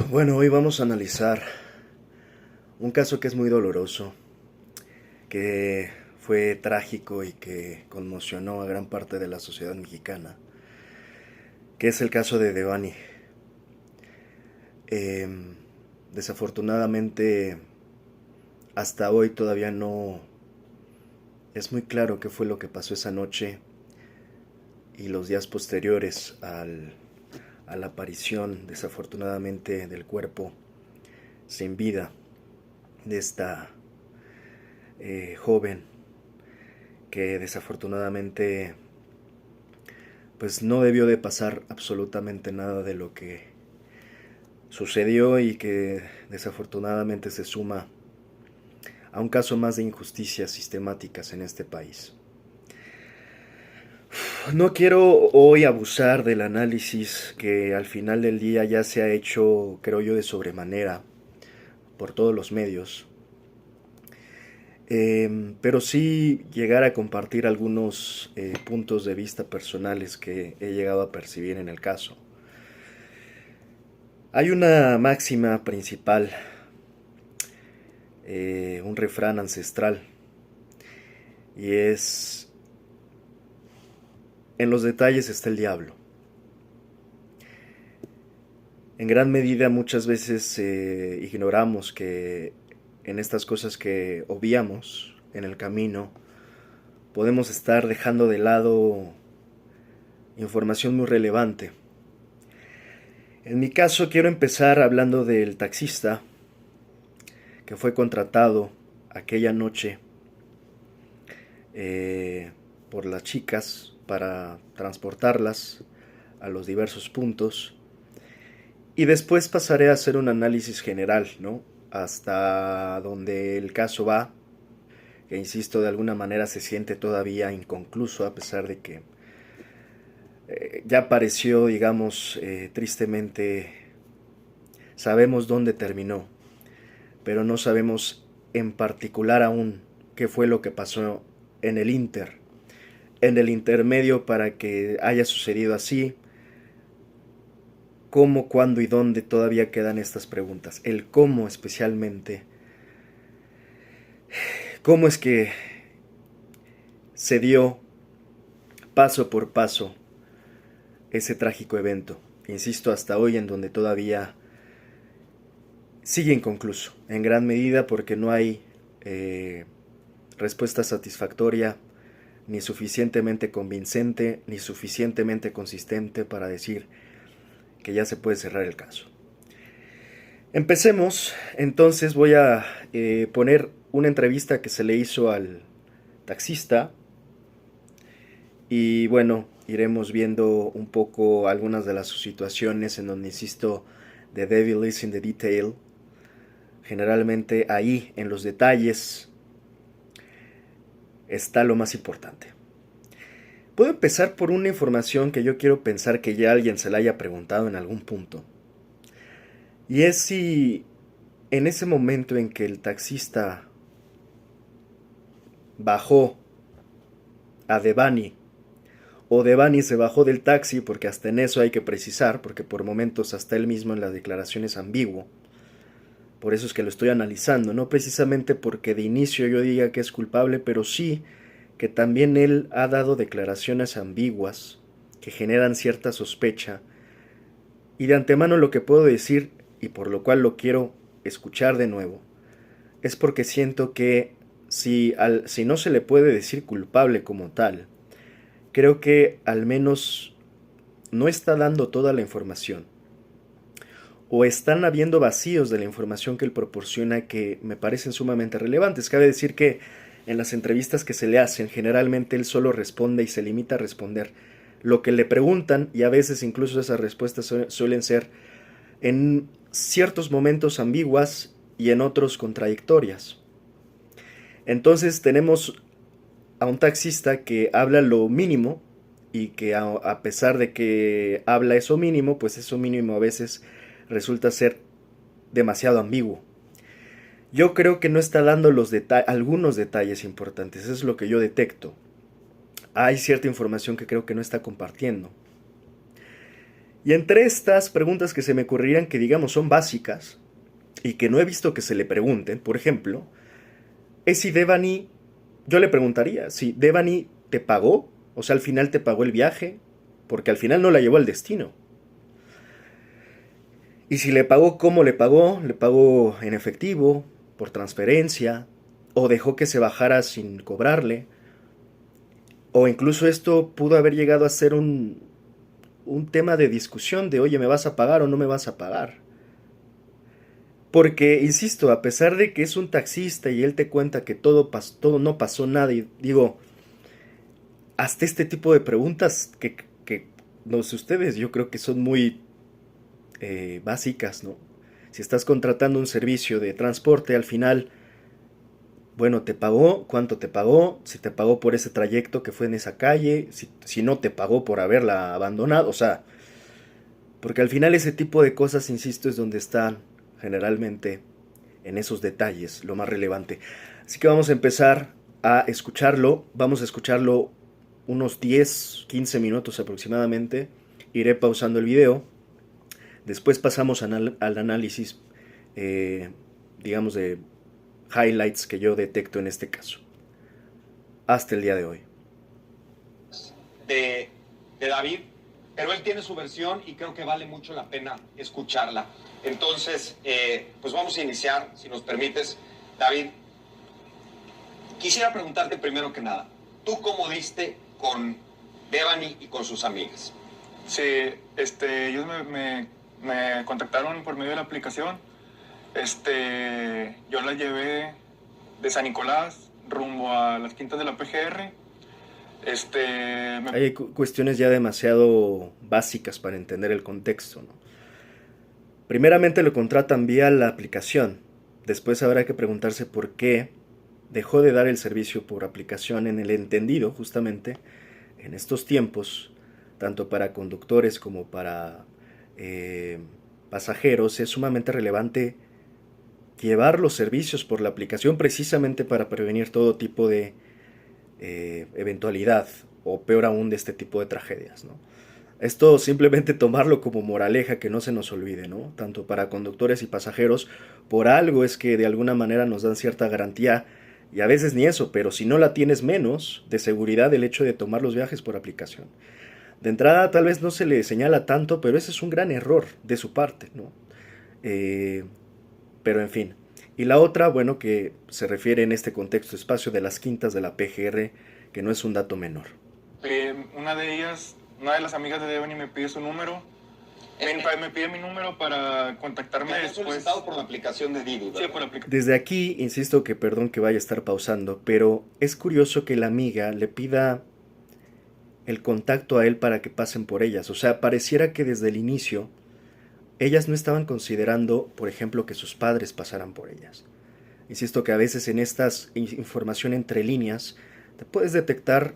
Bueno, hoy vamos a analizar un caso que es muy doloroso, que fue trágico y que conmocionó a gran parte de la sociedad mexicana, que es el caso de Devani. Eh, Desafortunadamente, hasta hoy todavía no es muy claro qué fue lo que pasó esa noche y los días posteriores a la aparición, desafortunadamente, del cuerpo sin vida de esta joven que desafortunadamente pues no debió de pasar absolutamente nada de lo que sucedió y que desafortunadamente se suma a un caso más de injusticias sistemáticas en este país. No quiero hoy abusar del análisis que al final del día ya se ha hecho, creo yo, de sobremanera por todos los medios, pero sí llegar a compartir algunos puntos de vista personales que he llegado a percibir en el caso. Hay una máxima principal, un refrán ancestral, y es, en los detalles está el diablo. En gran medida muchas veces ignoramos que en estas cosas que obviamos en el camino podemos estar dejando de lado información muy relevante. En mi caso quiero empezar hablando del taxista que fue contratado aquella noche eh, por las chicas para transportarlas a los diversos puntos. Y después pasaré a hacer un análisis general, ¿no? Hasta donde el caso va, que insisto, de alguna manera se siente todavía inconcluso, a pesar de que ya pareció, digamos, tristemente, sabemos dónde terminó, pero no sabemos en particular aún qué fue lo que pasó en en el intermedio para que haya sucedido así. Cómo, cuándo y dónde todavía quedan estas preguntas. El cómo especialmente. Cómo es que se dio paso por paso ese trágico evento. Insisto, hasta hoy en donde todavía sigue inconcluso. En gran medida porque no hay respuesta satisfactoria, ni suficientemente convincente, ni suficientemente consistente para decir que ya se puede cerrar el caso. Empecemos, entonces voy a poner una entrevista que se le hizo al taxista y bueno, iremos viendo un poco algunas de las situaciones en donde, insisto, the devil is in the detail. Generalmente ahí, en los detalles, está lo más importante. Puedo empezar por una información que yo quiero pensar que ya alguien se la haya preguntado en algún punto. Y es si en ese momento en que el taxista bajó a Devani, o Devani se bajó del taxi, porque hasta en eso hay que precisar, porque por momentos hasta él mismo en la declaración es ambiguo. Por eso es que lo estoy analizando, no precisamente porque de inicio yo diga que es culpable, pero sí que también él ha dado declaraciones ambiguas que generan cierta sospecha. Y de antemano lo que puedo decir, y por lo cual lo quiero escuchar de nuevo, es porque siento que si no se le puede decir culpable como tal, creo que al menos no está dando toda la información. O están habiendo vacíos de la información que él proporciona que me parecen sumamente relevantes. Cabe decir que en las entrevistas que se le hacen, generalmente él solo responde y se limita a responder lo que le preguntan, y a veces incluso esas respuestas suelen ser en ciertos momentos ambiguas y en otros contradictorias. Entonces tenemos a un taxista que habla lo mínimo y que a pesar de que habla eso mínimo, pues eso mínimo a veces resulta ser demasiado ambiguo. Yo creo que no está dando algunos detalles importantes, eso es lo que yo detecto. Hay cierta información que creo que no está compartiendo. Y entre estas preguntas que se me ocurrirían que digamos son básicas y que no he visto que se le pregunten, por ejemplo, es si Devani, yo le preguntaría, si Devani te pagó, o sea, al final te pagó el viaje, porque al final no la llevó al destino. Y si le pagó, ¿cómo le pagó en efectivo, por transferencia, o dejó que se bajara sin cobrarle, o incluso esto pudo haber llegado a ser un tema de discusión de, oye, ¿me vas a pagar o no me vas a pagar? Porque, insisto, a pesar de que es un taxista y él te cuenta que todo no pasó nada, y digo, hasta este tipo de preguntas que no sé ustedes, yo creo que son muy básicas, ¿no? Si estás contratando un servicio de transporte, al final, bueno, te pagó, cuánto te pagó, si te pagó por ese trayecto que fue en esa calle, si no te pagó por haberla abandonado, o sea, porque al final ese tipo de cosas, insisto, es donde están generalmente en esos detalles lo más relevante. Así que vamos a empezar a escucharlo, vamos a escucharlo unos 10, 15 minutos aproximadamente, iré pausando el video, después pasamos al análisis, eh, digamos, de highlights que yo detecto en este caso, hasta el día de hoy. De David, pero él tiene su versión y creo que vale mucho la pena escucharla. Entonces, pues vamos a iniciar, si nos permites. David, quisiera preguntarte primero que nada, ¿tú cómo diste con Devani y con sus amigas? Sí, ellos me contactaron por medio de la aplicación. Yo la llevé de San Nicolás rumbo a las Quintas de la PGR. Hay cuestiones ya demasiado básicas para entender el contexto, ¿no? Primeramente lo contratan vía la aplicación. Después habrá que preguntarse por qué dejó de dar el servicio por aplicación, en el entendido justamente en estos tiempos, tanto para conductores como para pasajeros, es sumamente relevante llevar los servicios por la aplicación precisamente para prevenir todo tipo de eventualidad o peor aún de este tipo de tragedias, ¿no? Esto simplemente tomarlo como moraleja, que no se nos olvide, ¿no? Tanto para conductores y pasajeros, por algo es que de alguna manera nos dan cierta garantía, y a veces ni eso, pero si no la tienes, menos de seguridad el hecho de tomar los viajes por aplicación. De entrada tal vez no se le señala tanto, pero ese es un gran error de su parte, ¿no? Pero en fin. Y la otra, bueno, que se refiere en este contexto espacio de las quintas de la PGR, que no es un dato menor. Una de las amigas de Devani me pide su número. Me pide mi número para contactarme ¿Te después. solicitado por la aplicación de Didi, ¿verdad? Sí, por la aplicación. Desde aquí, insisto que perdón que vaya a estar pausando, pero es curioso que la amiga le pida el contacto a él para que pasen por ellas. O sea, pareciera que desde el inicio ellas no estaban considerando, por ejemplo, que sus padres pasaran por ellas. Insisto que a veces en estas información entre líneas te puedes detectar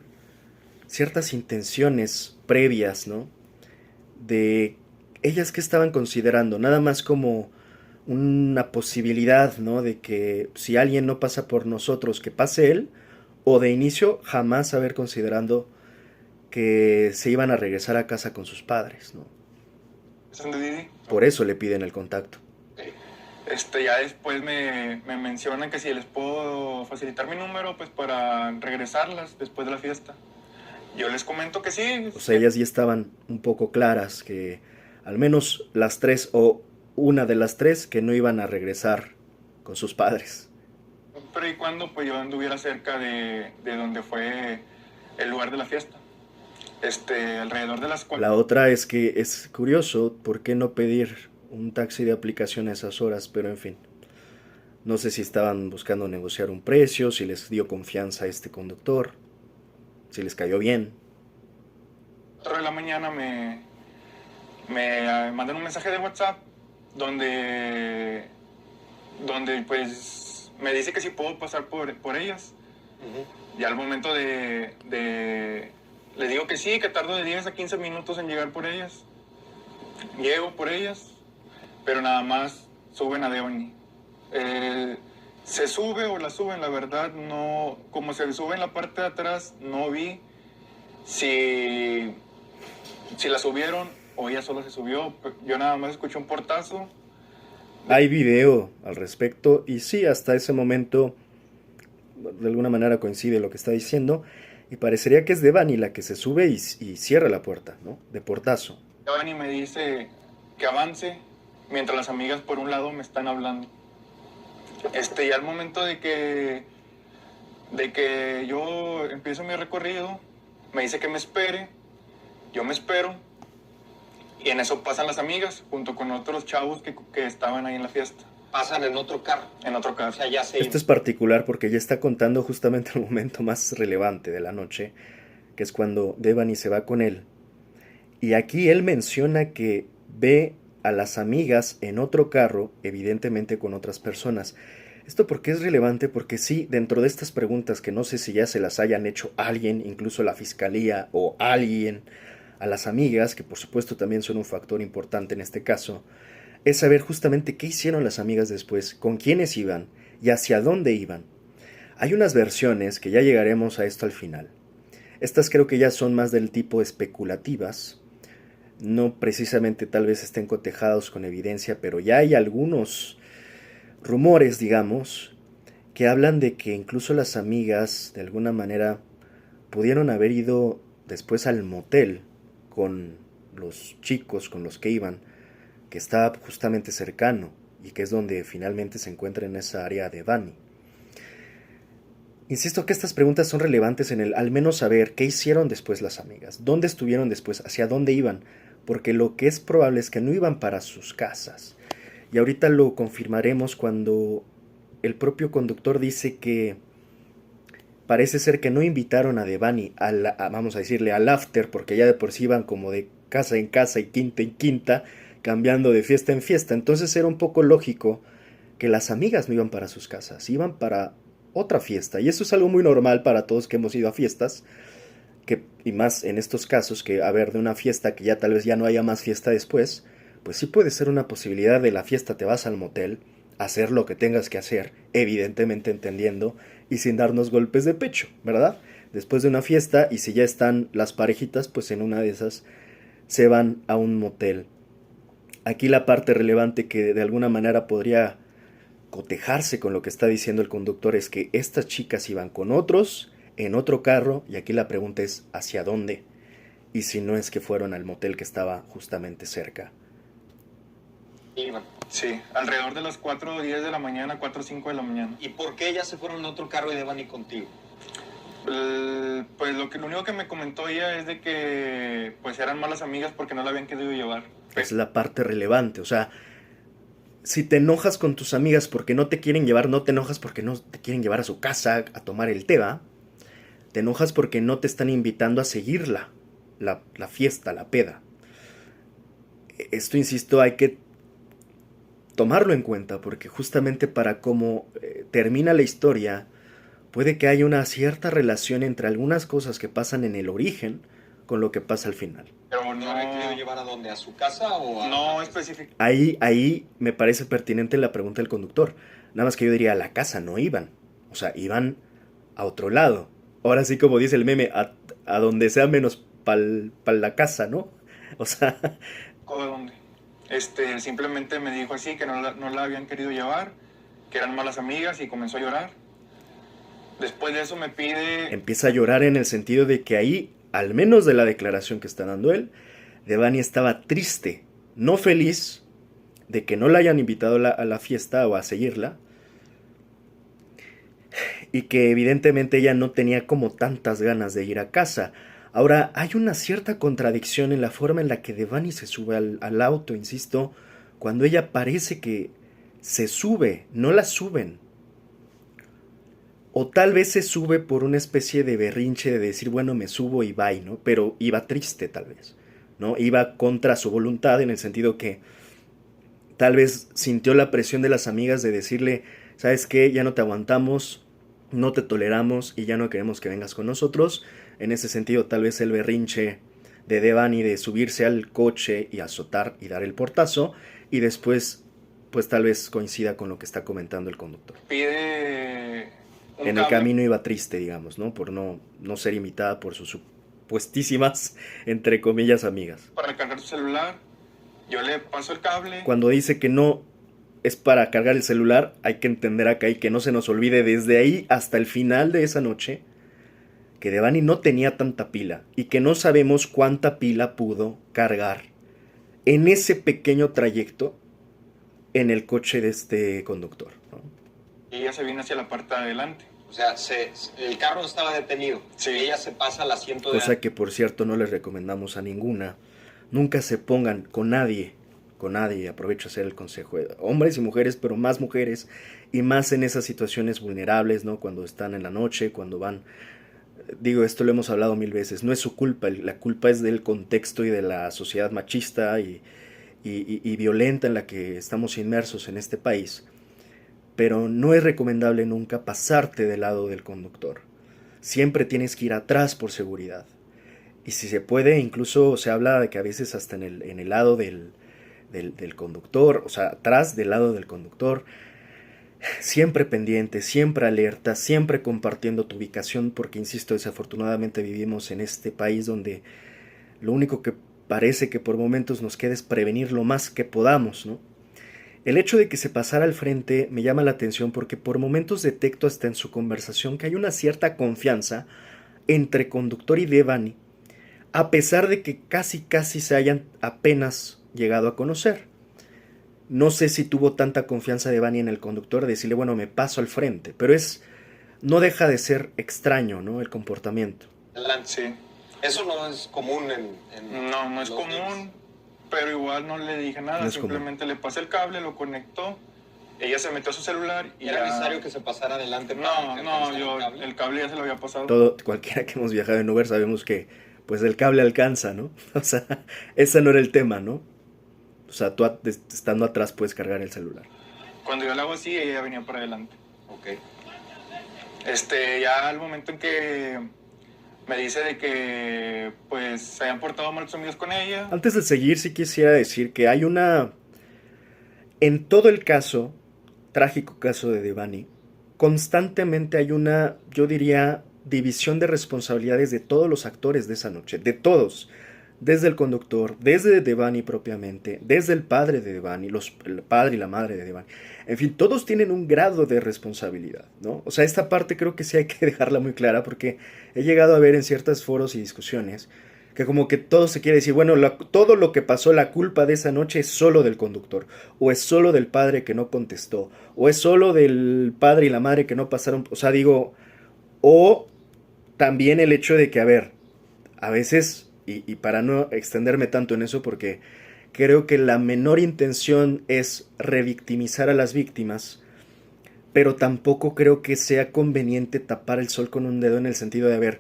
ciertas intenciones previas, ¿no? De ellas que estaban considerando, nada más como una posibilidad, ¿no? De que si alguien no pasa por nosotros, que pase él, o de inicio jamás haber considerando que se iban a regresar a casa con sus padres, ¿no? ¿Son de Didi? Por eso le piden el contacto. Ya después me mencionan que si les puedo facilitar mi número, pues para regresarlas después de la fiesta. Yo les comento que sí. O sea, ellas ya estaban un poco claras que al menos las tres o una de las tres que no iban a regresar con sus padres. Pero y cuando pues yo anduviera cerca de donde fue el lugar de la fiesta. Alrededor de las 4. La otra es que es curioso, ¿por qué no pedir un taxi de aplicación a esas horas? Pero en fin, no sé si estaban buscando negociar un precio, si les dio confianza a este conductor, si les cayó bien. 4 de la mañana me mandan un mensaje de WhatsApp donde pues me dice que si puedo pasar por ellas. Uh-huh. Y al momento le digo que sí, que tardo de 10 a 15 minutos en llegar por ellas. Llego por ellas, pero nada más suben a Devani. Se sube o la suben, la verdad, no. Como se sube en la parte de atrás, no vi si la subieron o ella sola se subió. Yo nada más escuché un portazo. Hay video al respecto y sí, hasta ese momento de alguna manera coincide lo que está diciendo y parecería que es Devani la que se sube y cierra la puerta, ¿no? De portazo. Devani me dice que avance mientras las amigas por un lado me están hablando. Y al momento de que yo empiezo mi recorrido, me dice que me espere, yo me espero, y en eso pasan las amigas, junto con otros chavos que estaban ahí en la fiesta. Pasan en otro carro. En otro carro. O sea, ya se Esto es particular porque ya está contando justamente el momento más relevante de la noche, que es cuando Devani se va con él. Y aquí él menciona que ve a las amigas en otro carro, evidentemente con otras personas. ¿Esto por qué es relevante? Porque sí, dentro de estas preguntas que no sé si ya se las hayan hecho alguien, incluso la fiscalía o alguien, a las amigas, que por supuesto también son un factor importante en este caso, es saber justamente qué hicieron las amigas después, con quiénes iban y hacia dónde iban. Hay unas versiones, que ya llegaremos a esto al final. Estas creo que ya son más del tipo especulativas, no precisamente tal vez estén cotejados con evidencia, pero ya hay algunos rumores, digamos, que hablan de que incluso las amigas, de alguna manera, pudieron haber ido después al motel con los chicos con los que iban, que está justamente cercano y que es donde finalmente se encuentra en esa área de Devani. Insisto que estas preguntas son relevantes en el al menos saber qué hicieron después las amigas, dónde estuvieron después, hacia dónde iban, porque lo que es probable es que no iban para sus casas. Y ahorita lo confirmaremos cuando el propio conductor dice que parece ser que no invitaron a Devani vamos a decirle al after, porque ya de por sí iban como de casa en casa y quinta en quinta, cambiando de fiesta en fiesta. Entonces era un poco lógico que las amigas no iban para sus casas, iban para otra fiesta. Y eso es algo muy normal para todos que hemos ido a fiestas, y más en estos casos, que a ver, de una fiesta que ya tal vez ya no haya más fiesta después, pues sí puede ser una posibilidad de la fiesta, te vas al motel, hacer lo que tengas que hacer, evidentemente entendiendo y sin darnos golpes de pecho, ¿verdad? Después de una fiesta, y si ya están las parejitas, pues en una de esas se van a un motel. Aquí la parte relevante que de alguna manera podría cotejarse con lo que está diciendo el conductor es que estas chicas iban con otros en otro carro, y aquí la pregunta es ¿hacia dónde? Y si no es que fueron al motel que estaba justamente cerca. Sí, alrededor de las 4:10 de la mañana, 4:05 de la mañana. ¿Y por qué ellas se fueron en otro carro y Devani contigo? Pues lo único que me comentó ella es de que pues eran malas amigas porque no la habían querido llevar. Es la parte relevante, o sea, si te enojas con tus amigas porque no te quieren llevar, no te enojas porque no te quieren llevar a su casa a tomar el té, ¿va? Te enojas porque no te están invitando a seguir la fiesta, la peda. Esto, insisto, hay que tomarlo en cuenta, porque justamente para cómo termina la historia, puede que haya una cierta relación entre algunas cosas que pasan en el origen con lo que pasa al final. Pero ¿No había querido llevar a dónde? ¿A su casa o a...? No específico. Ahí me parece pertinente la pregunta del conductor. Nada más que yo diría, a la casa no iban. O sea, iban a otro lado. Ahora sí, como dice el meme, a donde sea menos pa'l la casa, ¿no? O sea... ¿De dónde? Simplemente me dijo así, que no la habían querido llevar, que eran malas amigas, y comenzó a llorar. Después de eso me pide... Empieza a llorar en el sentido de que ahí, al menos de la declaración que está dando él, Devani estaba triste, no feliz de que no la hayan invitado a la fiesta o a seguirla, y que evidentemente ella no tenía como tantas ganas de ir a casa. Ahora, hay una cierta contradicción en la forma en la que Devani se sube al auto, insisto, cuando ella parece que se sube, no la suben. O tal vez se sube por una especie de berrinche de decir, bueno, me subo y bye, ¿no? Pero iba triste tal vez, ¿no? Iba contra su voluntad, en el sentido que tal vez sintió la presión de las amigas de decirle, ¿sabes qué? Ya no te aguantamos, no te toleramos y ya no queremos que vengas con nosotros. En ese sentido, tal vez el berrinche de Devani de subirse al coche y azotar y dar el portazo, y después, pues tal vez coincida con lo que está comentando el conductor. Pide En el camino iba triste, digamos, ¿no? Por no ser invitada por su supuestísimas, entre comillas, amigas. Para cargar su celular, yo le paso el cable. Cuando dice que no es para cargar el celular, hay que entender acá y que no se nos olvide desde ahí hasta el final de esa noche que Devani no tenía tanta pila y que no sabemos cuánta pila pudo cargar en ese pequeño trayecto en el coche de este conductor, ¿no? Y ella se viene hacia la parte de adelante. O sea, el carro no estaba detenido. Sí. Ella se pasa al asiento de... Cosa que, por cierto, no les recomendamos a ninguna. Nunca se pongan con nadie, aprovecho a hacer el consejo, hombres y mujeres, pero más mujeres, y más en esas situaciones vulnerables, ¿no? Cuando están en la noche, cuando van... Digo, esto lo hemos hablado 1000 veces, no es su culpa, la culpa es del contexto y de la sociedad machista y violenta en la que estamos inmersos en este país. Pero no es recomendable nunca pasarte del lado del conductor. Siempre tienes que ir atrás por seguridad. Y si se puede, incluso se habla de que a veces hasta en el lado del conductor, o sea, atrás del lado del conductor, siempre pendiente, siempre alerta, siempre compartiendo tu ubicación, porque insisto, desafortunadamente vivimos en este país donde lo único que parece que por momentos nos queda es prevenir lo más que podamos, ¿no? El hecho de que se pasara al frente me llama la atención porque por momentos detecto hasta en su conversación que hay una cierta confianza entre conductor y Devani, a pesar de que casi se hayan apenas llegado a conocer. No sé si tuvo tanta confianza Devani en el conductor de decirle, bueno, me paso al frente, pero no deja de ser extraño, ¿no? El comportamiento. Sí. Eso no es común No es común, pero igual no le dije nada, No es simplemente le pasé el cable, lo conectó, ella se metió a su celular y ¿Era ya... necesario que se pasara adelante? El cable ya se lo había pasado. Cualquiera que hemos viajado en Uber sabemos que pues el cable alcanza, ¿no? O sea, ese no era el tema, ¿no? O sea, tú estando atrás puedes cargar el celular. Cuando yo lo hago así, ella venía para adelante. Ok. Ya al momento en que me dice de que pues se habían portado mal sus amigos con ella. Antes de seguir, sí quisiera decir que hay en todo el caso, trágico caso de Devani, constantemente hay una, yo diría, división de responsabilidades de todos los actores de esa noche, de todos, desde el conductor, desde Devani propiamente, desde el padre de Devani, el padre y la madre de Devani, en fin, todos tienen un grado de responsabilidad, ¿no? O sea, esta parte creo que sí hay que dejarla muy clara porque he llegado a ver en ciertos foros y discusiones que como que todo se quiere decir, bueno, todo lo que pasó, la culpa de esa noche es solo del conductor, o es solo del padre que no contestó, o es solo del padre y la madre que no pasaron, o sea, digo, o también el hecho de que, a ver, a veces, y para no extenderme tanto en eso, porque creo que la menor intención es revictimizar a las víctimas, pero tampoco creo que sea conveniente tapar el sol con un dedo en el sentido de, a ver,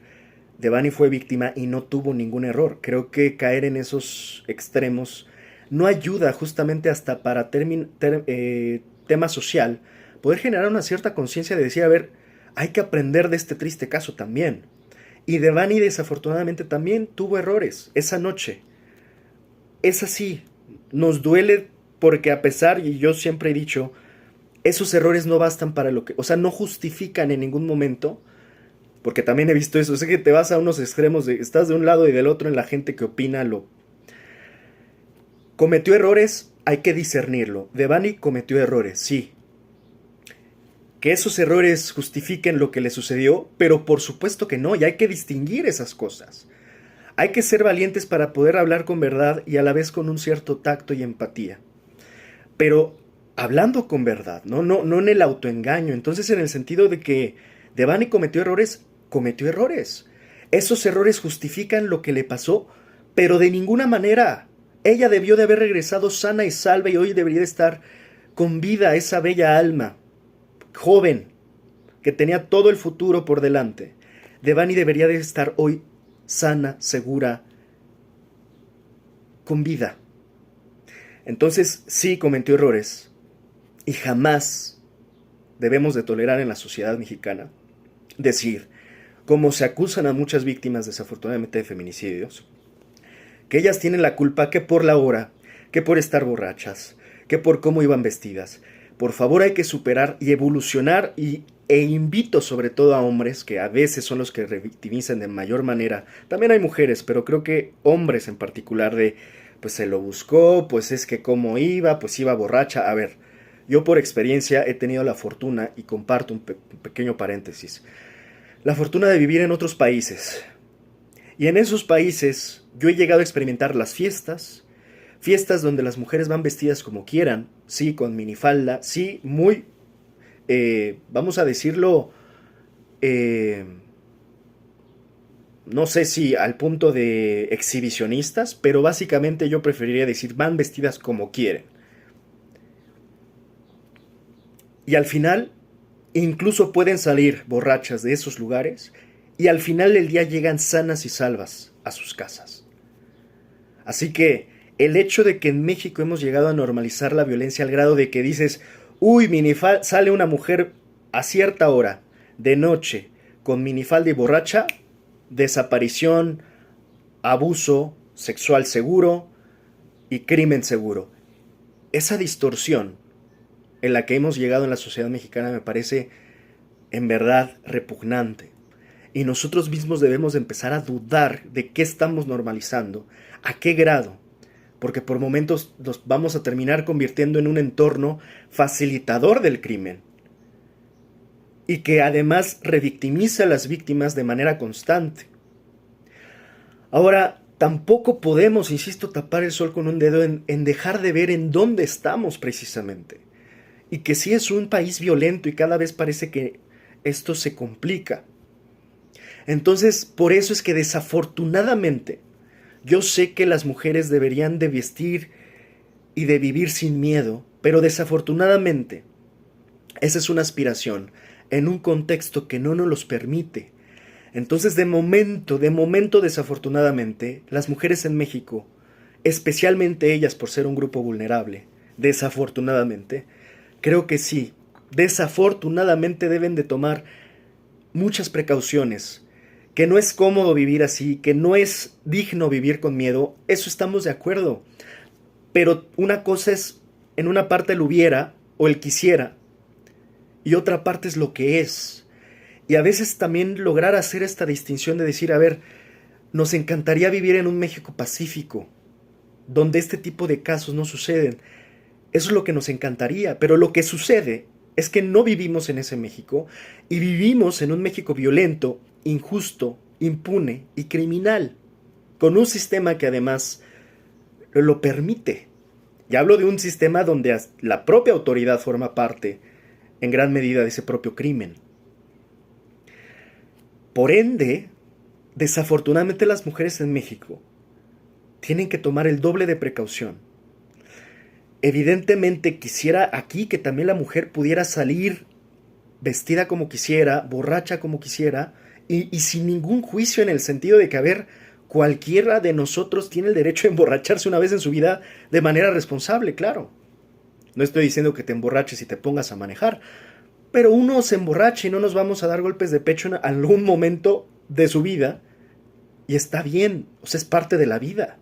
Devani fue víctima y no tuvo ningún error. Creo que caer en esos extremos no ayuda justamente hasta para tema social, poder generar una cierta conciencia de decir, a ver, hay que aprender de este triste caso también. Y Devani desafortunadamente también tuvo errores esa noche. Es así, nos duele porque a pesar, y yo siempre he dicho, esos errores no bastan para o sea, no justifican en ningún momento. Porque también he visto eso, sé que te vas a unos extremos, estás de un lado y del otro en la gente que opina Cometió errores, hay que discernirlo. Devani cometió errores, sí. Que esos errores justifiquen lo que le sucedió, pero por supuesto que no, y hay que distinguir esas cosas. Hay que ser valientes para poder hablar con verdad y a la vez con un cierto tacto y empatía. Pero hablando con verdad, no en el autoengaño. Entonces, en el sentido de que Devani cometió errores. Esos errores justifican lo que le pasó, pero de ninguna manera. Ella debió de haber regresado sana y salva y hoy debería estar con vida esa bella alma, joven, que tenía todo el futuro por delante. Devani debería de estar hoy sana, segura, con vida. Entonces, sí cometió errores y jamás debemos de tolerar en la sociedad mexicana decir, como se acusan a muchas víctimas desafortunadamente de feminicidios, que ellas tienen la culpa que por la hora, que por estar borrachas, que por cómo iban vestidas, Por favor, hay que superar y evolucionar e invito sobre todo a hombres, que a veces son los que revictimizan de mayor manera. También hay mujeres, pero creo que hombres en particular de, pues se lo buscó, pues es que cómo iba, pues iba borracha. A ver, yo por experiencia he tenido la fortuna, y comparto un pequeño paréntesis, la fortuna de vivir en otros países. Y en esos países yo he llegado a experimentar las fiestas donde las mujeres van vestidas como quieran, sí, con minifalda, sí, muy, vamos a decirlo, no sé si al punto de exhibicionistas, pero básicamente yo preferiría decir van vestidas como quieren. Y al final, incluso pueden salir borrachas de esos lugares y al final del día llegan sanas y salvas a sus casas. Así que el hecho de que en México hemos llegado a normalizar la violencia al grado de que dices, uy, sale una mujer a cierta hora, de noche, con minifalda y borracha, desaparición, abuso sexual seguro y crimen seguro. Esa distorsión en la que hemos llegado en la sociedad mexicana me parece en verdad repugnante. Y nosotros mismos debemos empezar a dudar de qué estamos normalizando, a qué grado, porque por momentos nos vamos a terminar convirtiendo en un entorno facilitador del crimen y que además revictimiza a las víctimas de manera constante. Ahora, tampoco podemos, insisto, tapar el sol con un dedo en dejar de ver en dónde estamos precisamente. Y que sí es un país violento y cada vez parece que esto se complica. Entonces, por eso es que desafortunadamente, yo sé que las mujeres deberían de vestir y de vivir sin miedo, pero desafortunadamente, esa es una aspiración en un contexto que no nos los permite. Entonces, de momento, desafortunadamente, las mujeres en México, especialmente ellas por ser un grupo vulnerable, desafortunadamente, creo que sí, desafortunadamente deben de tomar muchas precauciones, que no es cómodo vivir así, que no es digno vivir con miedo, eso estamos de acuerdo. Pero una cosa es, en una parte el hubiera o el quisiera, y otra parte es lo que es. Y a veces también lograr hacer esta distinción de decir, a ver, nos encantaría vivir en un México pacífico, donde este tipo de casos no suceden. Eso es lo que nos encantaría, pero lo que sucede es que no vivimos en ese México y vivimos en un México violento, injusto, impune y criminal, con un sistema que además lo permite. Y hablo de un sistema donde la propia autoridad forma parte en gran medida de ese propio crimen. Por ende, desafortunadamente las mujeres en México tienen que tomar el doble de precaución. Evidentemente quisiera aquí que también la mujer pudiera salir vestida como quisiera, borracha como quisiera, y sin ningún juicio en el sentido de que, a ver, cualquiera de nosotros tiene el derecho a emborracharse una vez en su vida de manera responsable, claro. No estoy diciendo que te emborraches y te pongas a manejar, pero uno se emborracha y no nos vamos a dar golpes de pecho en algún momento de su vida, y está bien, o sea, es parte de la vida,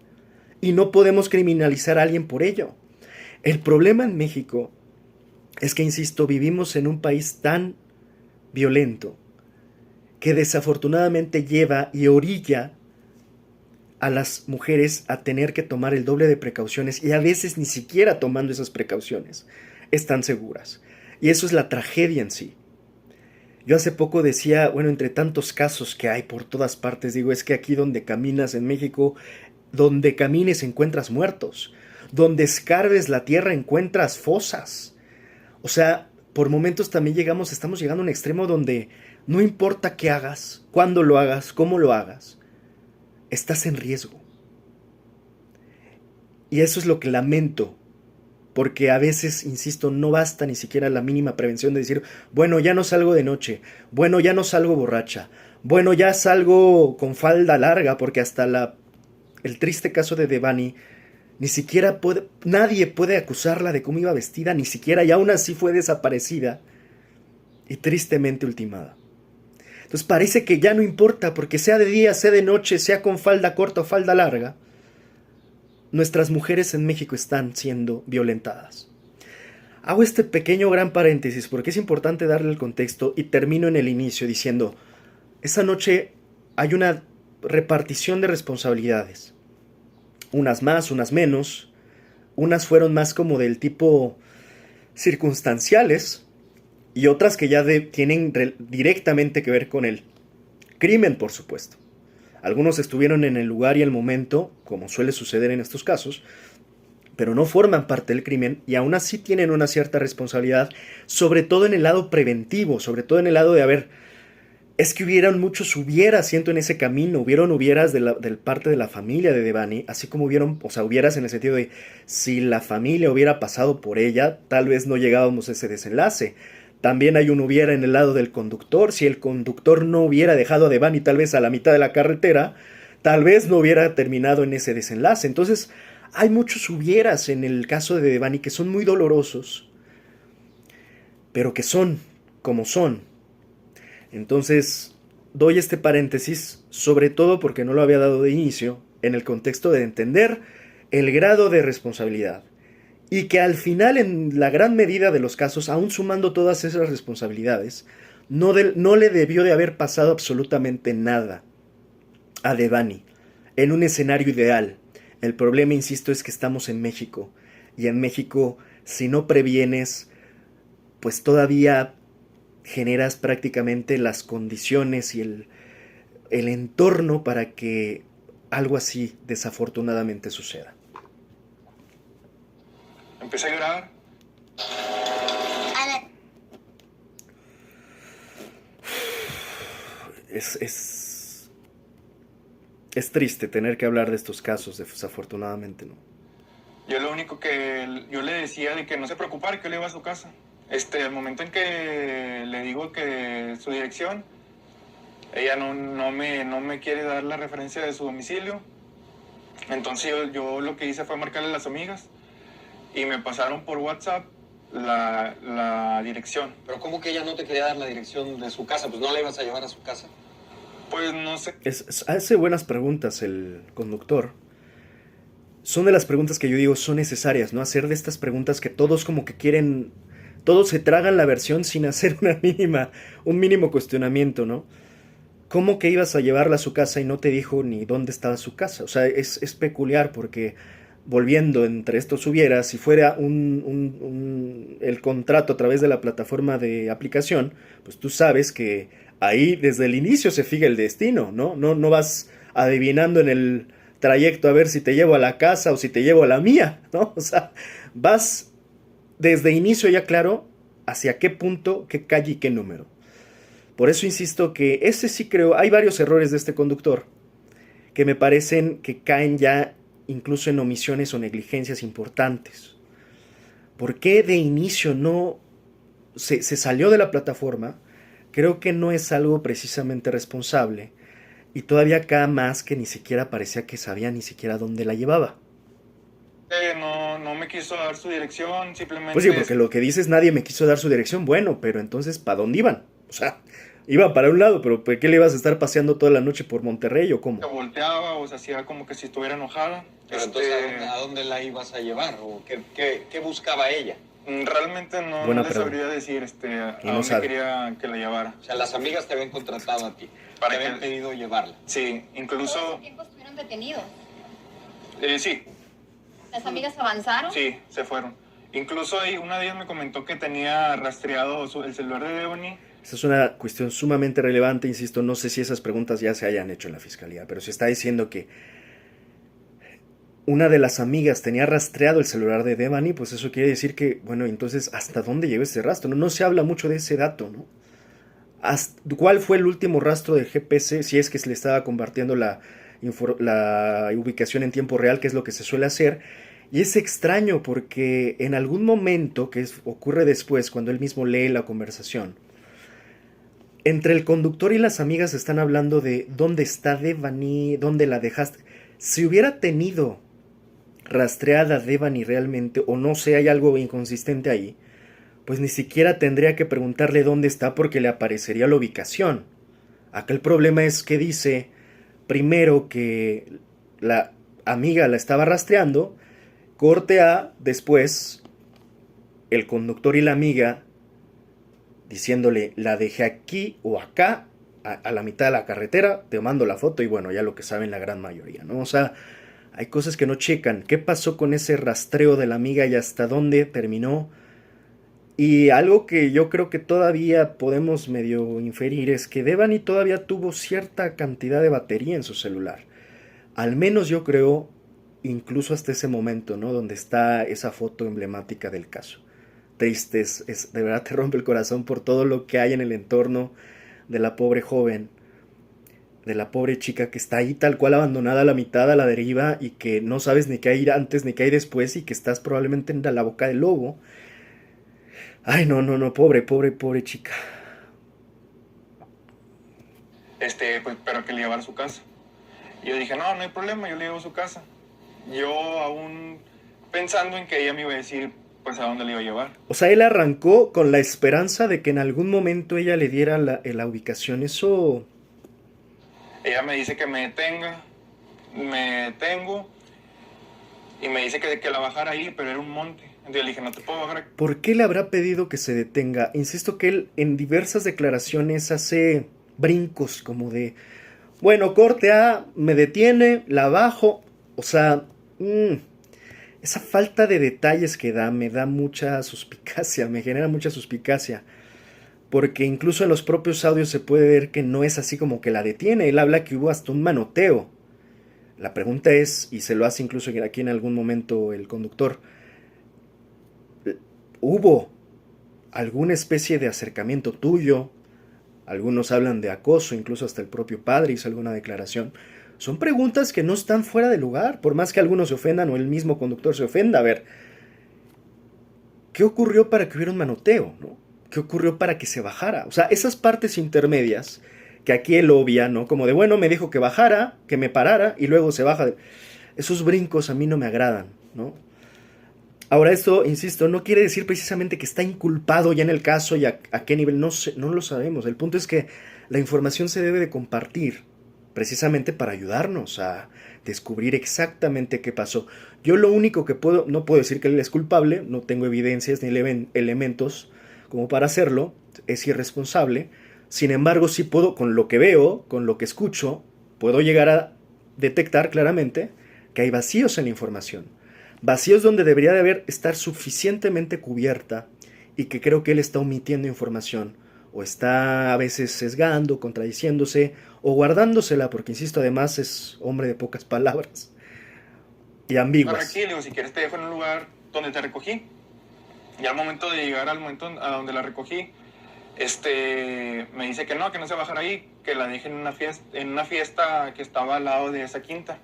y no podemos criminalizar a alguien por ello. El problema en México es que, insisto, vivimos en un país tan violento que desafortunadamente lleva y orilla a las mujeres a tener que tomar el doble de precauciones y a veces ni siquiera tomando esas precauciones están seguras. Y eso es la tragedia en sí. Yo hace poco decía, bueno, entre tantos casos que hay por todas partes, digo, es que aquí donde caminas en México, donde camines encuentras muertos, donde escarbes la tierra encuentras fosas. O sea, por momentos también estamos llegando a un extremo donde no importa qué hagas, cuándo lo hagas, cómo lo hagas, estás en riesgo. Y eso es lo que lamento, porque a veces, insisto, no basta ni siquiera la mínima prevención de decir, bueno, ya no salgo de noche, bueno, ya no salgo borracha, bueno, ya salgo con falda larga, porque hasta el triste caso de Devani, ni siquiera nadie puede acusarla de cómo iba vestida, ni siquiera, y aún así fue desaparecida y tristemente ultimada. Entonces parece que ya no importa, porque sea de día, sea de noche, sea con falda corta o falda larga, nuestras mujeres en México están siendo violentadas. Hago este pequeño gran paréntesis porque es importante darle el contexto y termino en el inicio diciendo, esa noche hay una repartición de responsabilidades. Unas más, unas menos. Unas fueron más como del tipo circunstanciales y otras que ya tienen directamente que ver con el crimen, por supuesto. Algunos estuvieron en el lugar y el momento, como suele suceder en estos casos, pero no forman parte del crimen y aún así tienen una cierta responsabilidad, sobre todo en el lado preventivo, sobre todo en el lado de, a ver, es que hubieran muchos hubieras, siento, en ese camino, hubieras del parte de la familia de Devani, así como hubieron, o sea, hubieras en el sentido de, si la familia hubiera pasado por ella, tal vez no llegábamos a ese desenlace. También hay un hubiera en el lado del conductor, si el conductor no hubiera dejado a Devani tal vez a la mitad de la carretera, tal vez no hubiera terminado en ese desenlace. Entonces, hay muchos hubieras en el caso de Devani que son muy dolorosos, pero que son como son. Entonces, doy este paréntesis, sobre todo porque no lo había dado de inicio, en el contexto de entender el grado de responsabilidad. Y que al final, en la gran medida de los casos, aún sumando todas esas responsabilidades, no le debió de haber pasado absolutamente nada a Devani, en un escenario ideal. El problema, insisto, es que estamos en México. Y en México, si no previenes, pues todavía generas prácticamente las condiciones y el entorno para que algo así desafortunadamente suceda. Empecé a llorar. Es triste tener que hablar de estos casos, desafortunadamente, ¿no? Yo lo único que yo le decía de que no se preocupara, que yo le iba a su casa. Al momento en que le digo que su dirección, ella no me quiere dar la referencia de su domicilio. Entonces yo lo que hice fue marcarle a las amigas y me pasaron por WhatsApp la dirección. Pero ¿cómo que ella no te quería dar la dirección de su casa? Pues no la ibas a llevar a su casa. Pues no sé. Hace buenas preguntas el conductor. Son de las preguntas que yo digo son necesarias, ¿no? Hacer de estas preguntas que todos como que quieren, todos se tragan la versión sin hacer un mínimo cuestionamiento, ¿no? ¿Cómo que ibas a llevarla a su casa y no te dijo ni dónde estaba su casa? O sea, es peculiar porque, volviendo entre estos hubieras, si fuera el contrato a través de la plataforma de aplicación, pues tú sabes que ahí desde el inicio se fija el destino, ¿no? No vas adivinando en el trayecto a ver si te llevo a la casa o si te llevo a la mía, ¿no? O sea, vas desde inicio ya claro hacia qué punto, qué calle y qué número. Por eso insisto que ese sí creo, hay varios errores de este conductor que me parecen que caen ya incluso en omisiones o negligencias importantes. ¿Por qué de inicio no se salió de la plataforma? Creo que no es algo precisamente responsable. Y todavía acá más que ni siquiera parecía que sabía ni siquiera dónde la llevaba. No me quiso dar su dirección, simplemente... Pues sí, porque lo que dices, nadie me quiso dar su dirección. Bueno, pero entonces, ¿para dónde iban? O sea, iban para un lado, pero ¿por qué le ibas a estar paseando toda la noche por Monterrey o cómo? Se volteaba o se hacía como que si estuviera enojada. Pero entonces, ¿a dónde la ibas a llevar? ¿O qué buscaba ella? Realmente no Buena le pregunta. sabría decir a Y no dónde sabe. quería que la llevara. O sea, las amigas te habían contratado a ti. Para te habían que- pedido llevarla. Sí, ¿Todo incluso... ese tiempo estuvieron detenidos? Sí, ¿Las amigas avanzaron? sí, se fueron. Incluso ahí una de ellas me comentó que tenía rastreado el celular de Devani. Esa es una cuestión sumamente relevante, insisto, no sé si esas preguntas ya se hayan hecho en la fiscalía, pero se está diciendo que una de las amigas tenía rastreado el celular de Devani, pues eso quiere decir que, bueno, entonces, ¿hasta dónde llegó ese rastro? No se habla mucho de ese dato, ¿no? ¿Cuál fue el último rastro del GPS? Si es que se le estaba compartiendo la ubicación en tiempo real, que es lo que se suele hacer. Y es extraño porque en algún momento, ocurre después, cuando él mismo lee la conversación, entre el conductor y las amigas están hablando de dónde está Devani, dónde la dejaste. Si hubiera tenido rastreada Devani realmente, o no sé, hay algo inconsistente ahí, pues ni siquiera tendría que preguntarle dónde está porque le aparecería la ubicación. Acá el problema es que dice primero que la amiga la estaba rastreando, corte a después el conductor y la amiga diciéndole, la dejé aquí o acá, a la mitad de la carretera, te mando la foto y bueno, ya lo que saben la gran mayoría, ¿no? O sea, hay cosas que no checan. ¿Qué pasó con ese rastreo de la amiga y hasta dónde terminó? Y algo que yo creo que todavía podemos medio inferir es que Devani todavía tuvo cierta cantidad de batería en su celular. Al menos yo creo, incluso hasta ese momento, ¿no? Donde está esa foto emblemática del caso. Triste, de verdad te rompe el corazón por todo lo que hay en el entorno de la pobre joven, de la pobre chica que está ahí tal cual abandonada a la mitad, a la deriva, y que no sabes ni qué hay antes ni qué hay después, y que estás probablemente en la boca del lobo. Ay, no, pobre chica. Pues, pero que le llevara a su casa. Y yo dije, no hay problema, yo le llevo a su casa. Yo aún pensando en que ella me iba a decir, pues, a dónde le iba a llevar. O sea, él arrancó con la esperanza de que en algún momento ella le diera la ubicación. Eso... Ella me dice que me detenga, me detengo, y me dice que la bajara ahí, pero era un monte. Entonces yo le dije, no te puedo bajar aquí. ¿Por qué le habrá pedido que se detenga? Insisto que él en diversas declaraciones hace brincos como de... Bueno, corte A, me detiene, la bajo. O sea, esa falta de detalles que da me da mucha suspicacia, me genera mucha suspicacia. Porque incluso en los propios audios se puede ver que no es así como que la detiene. Él habla que hubo hasta un manoteo. La pregunta es, y se lo hace incluso aquí en algún momento el conductor, ¿hubo alguna especie de acercamiento tuyo? Algunos hablan de acoso, incluso hasta el propio padre hizo alguna declaración. Son preguntas que no están fuera de lugar, por más que algunos se ofendan o el mismo conductor se ofenda. A ver, ¿qué ocurrió para que hubiera un manoteo, no? ¿Qué ocurrió para que se bajara? O sea, esas partes intermedias que aquí él obvia, ¿no? Como de, bueno, me dijo que bajara, que me parara y luego se baja. Esos brincos a mí no me agradan, ¿no? Ahora esto, insisto, no quiere decir precisamente que está inculpado ya en el caso y a qué nivel, no lo sabemos. El punto es que la información se debe de compartir precisamente para ayudarnos a descubrir exactamente qué pasó. Yo lo único que no puedo decir que él es culpable, no tengo evidencias ni elementos como para hacerlo, es irresponsable. Sin embargo, sí puedo, con lo que veo, con lo que escucho, puedo llegar a detectar claramente que hay vacíos en la información. Vacíos donde debería de estar suficientemente cubierta y que creo que él está omitiendo información o está a veces sesgando, contradiciéndose o guardándosela, porque insisto, además es hombre de pocas palabras y ambiguas. Aquí le digo, si quieres te dejo en un lugar donde te recogí. Y al momento de llegar al momento a donde la recogí, me dice que no se bajara ahí, que la deje en una fiesta que estaba al lado de esa quinta.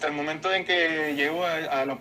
Al momento en que llego a la